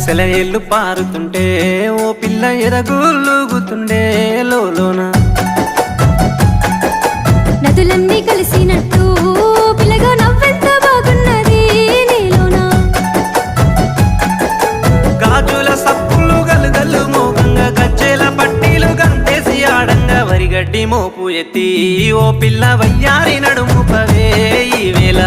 సెలయేళ్ళు పారుతుంటే ఓ పిల్ల ఎదగులుగుతుండే లోన నదులన్నీ కలిసినట్టు పిల్లగా నవ్వెంత బాగున్నది నీలోనా గాజుల సప్పులు గలుగల్లు మోగంగా గజ్జెల పట్టీలు గంతేసి ఆడంగా వరిగడ్డి మోపు ఎత్తి ఓ పిల్ల వయ్యారి నడుము పవే ఈ వేళ